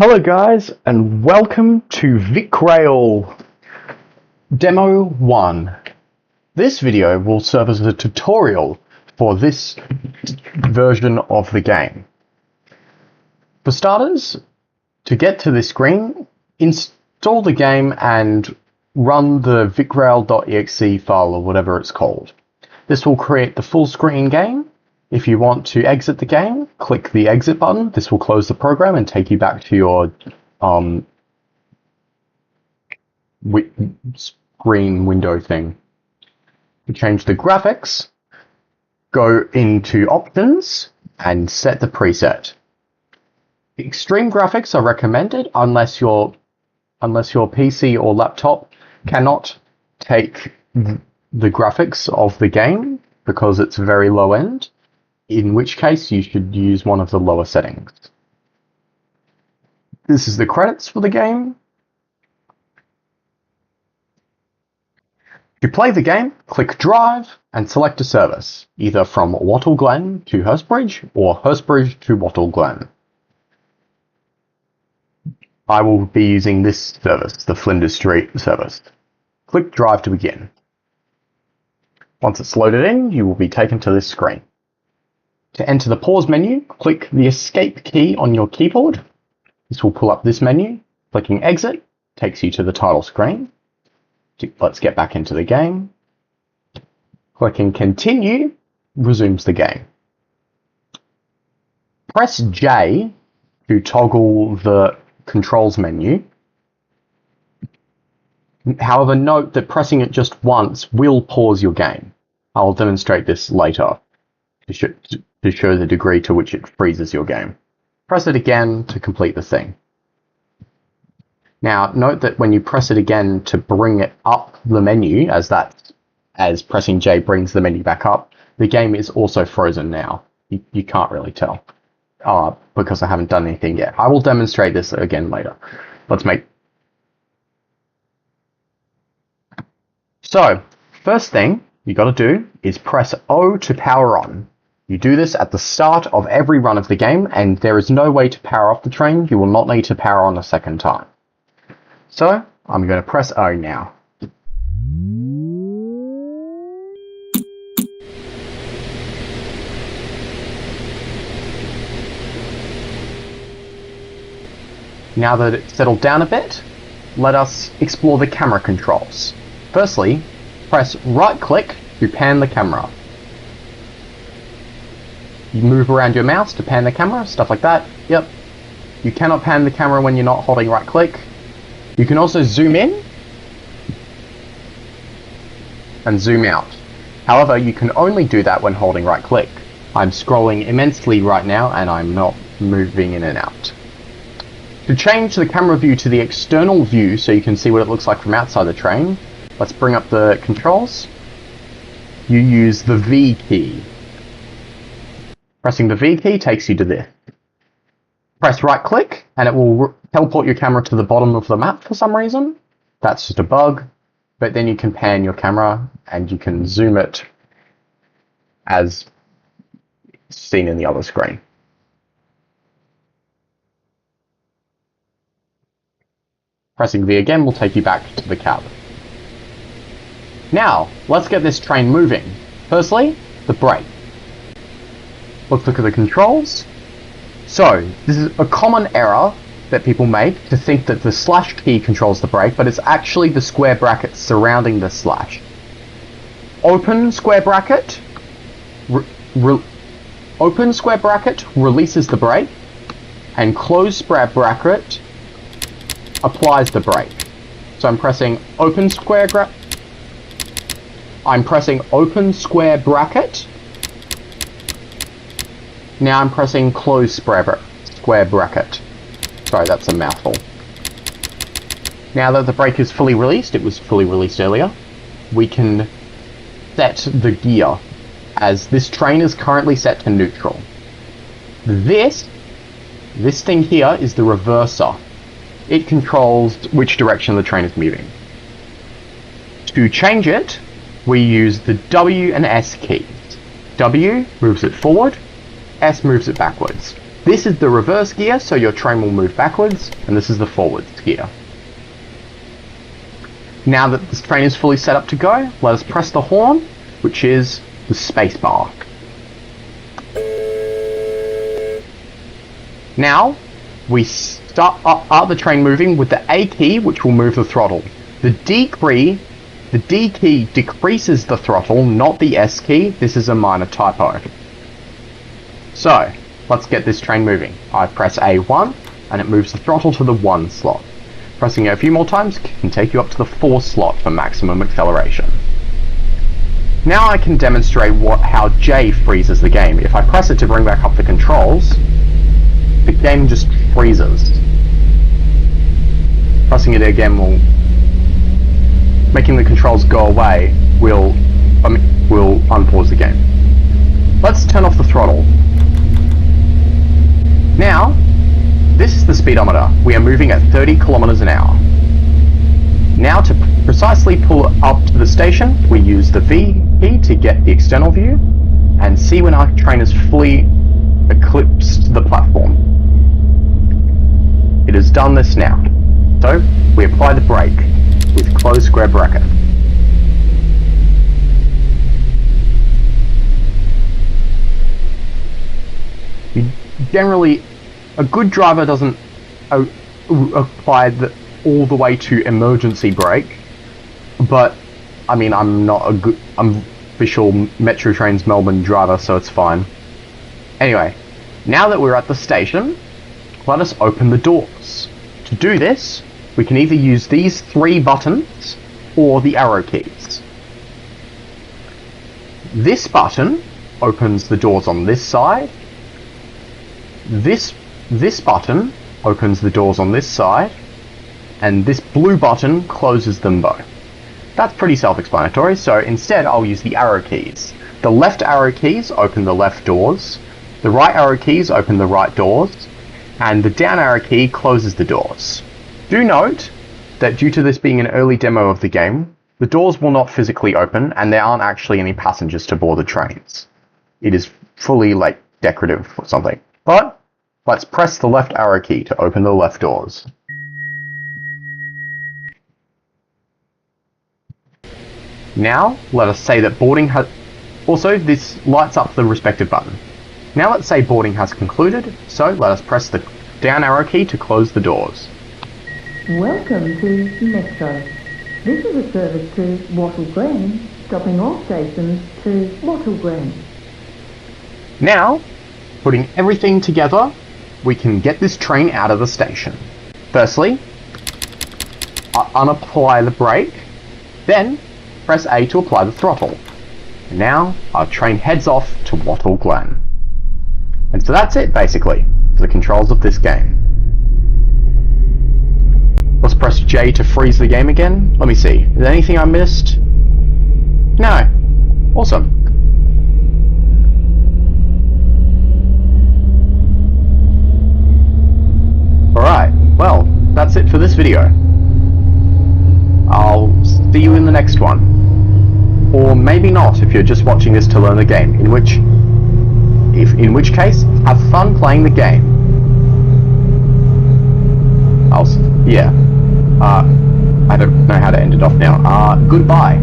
Hello guys, and welcome to VicRail Demo 1. This video will serve as a tutorial for this version of the game. For starters, to get to this screen, install the game and run the vicrail.exe file or whatever it's called. This will create the full screen game. If you want to exit the game, click the exit button. This will close the program and take you back to your screen window thing. To change the graphics, go into options and set the preset. Extreme graphics are recommended unless your PC or laptop cannot take the graphics of the game because it's very low end. In which case you should use one of the lower settings. This is the credits for the game. To play the game, click Drive and select a service, either from Wattle Glen to Hurstbridge or Hurstbridge to Wattle Glen. I will be using this service, the Flinders Street service. Click Drive to begin. Once it's loaded in, you will be taken to this screen. To enter the pause menu, click the escape key on your keyboard. This will pull up this menu. Clicking exit takes you to the title screen. Let's get back into the game. Clicking continue resumes the game. Press J to toggle the controls menu. However, note that pressing it just once will pause your game. I'll demonstrate this later to show the degree to which it freezes your game. Press it again to complete the thing. Now, note that when you press it again to bring it up the menu, as pressing J brings the menu back up, the game is also frozen now. You can't really tell because I haven't done anything yet. I will demonstrate this again later. So, first thing you got to do is press O to power on. You do this at the start of every run of the game, and there is no way to power off the train. You will not need to power on a second time. So, I'm going to press O now. Now that it's settled down a bit, let us explore the camera controls. Firstly, press right-click to pan the camera. You move around your mouse to pan the camera, stuff like that. Yep. You cannot pan the camera when you're not holding right click. You can also zoom in and zoom out. However, you can only do that when holding right click. I'm scrolling immensely right now and I'm not moving in and out. To change the camera view to the external view so you can see what it looks like from outside the train, let's bring up the controls. You use the V key. Pressing the V key takes you to this. Press right click and it will teleport your camera to the bottom of the map for some reason. That's just a bug, but then you can pan your camera and you can zoom it as seen in the other screen. Pressing V again will take you back to the cab. Now, let's get this train moving. Firstly, the brake. Let's look at the controls. So, this is a common error that people make to think that the slash key controls the brake, but it's actually the square bracket surrounding the slash. Open square bracket releases the brake, and close square bracket applies the brake. So I'm pressing open square bracket. Now I'm pressing close square bracket. Sorry, that's a mouthful. Now that the brake is fully released, it was fully released earlier, we can set the gear, as this train is currently set to neutral. This thing here is the reverser. It controls which direction the train is moving. To change it, we use the W and S keys. W moves it forward, S moves it backwards. This is the reverse gear, so your train will move backwards, and this is the forwards gear. Now that this train is fully set up to go, let us press the horn, which is the space bar. Now, we start the train moving with the A key, which will move the throttle. The D key decreases the throttle, not the S key. This is a minor typo. So, let's get this train moving. I press A1, and it moves the throttle to the 1 slot. Pressing it a few more times can take you up to the 4 slot for maximum acceleration. Now I can demonstrate how J freezes the game. If I press it to bring back up the controls, the game just freezes. Pressing it again will... making the controls go away will unpause the game. Let's turn off the throttle. Now, this is the speedometer. We are moving at 30 kilometers an hour. Now to precisely pull it up to the station, we use the V key to get the external view and see when our train has fully eclipsed the platform. It has done this now. So, we apply the brake with closed square bracket. Generally, a good driver doesn't apply all the way to emergency brake, but I mean, I'm official Metro Trains Melbourne driver, so it's fine. Anyway, now that we're at the station, let us open the doors. To do this, we can either use these 3 buttons or the arrow keys. This button opens the doors on this side. This button opens the doors on this side, and this blue button closes them both. That's pretty self-explanatory, so instead I'll use the arrow keys. The left arrow keys open the left doors, the right arrow keys open the right doors, and the down arrow key closes the doors. Do note that due to this being an early demo of the game, the doors will not physically open, and there aren't actually any passengers to board the trains. It is fully, like, decorative or something. But let's press the left arrow key to open the left doors. Now, let us say that boarding has... Also, this lights up the respective button. Now let's say boarding has concluded, so let us press the down arrow key to close the doors. Welcome to Metro. This is a service to Wattle Green, stopping all stations to Wattle Green. Now, putting everything together, we can get this train out of the station. Firstly, unapply the brake, then press A to apply the throttle. And now, our train heads off to Wattle Glen. And so that's it, basically, for the controls of this game. Let's press J to freeze the game again. Let me see, is there anything I missed? No. Awesome. Alright, well, that's it for this video. I'll see you in the next one. Or maybe not if you're just watching this to learn the game, in which case, have fun playing the game. I don't know how to end it off now. Goodbye.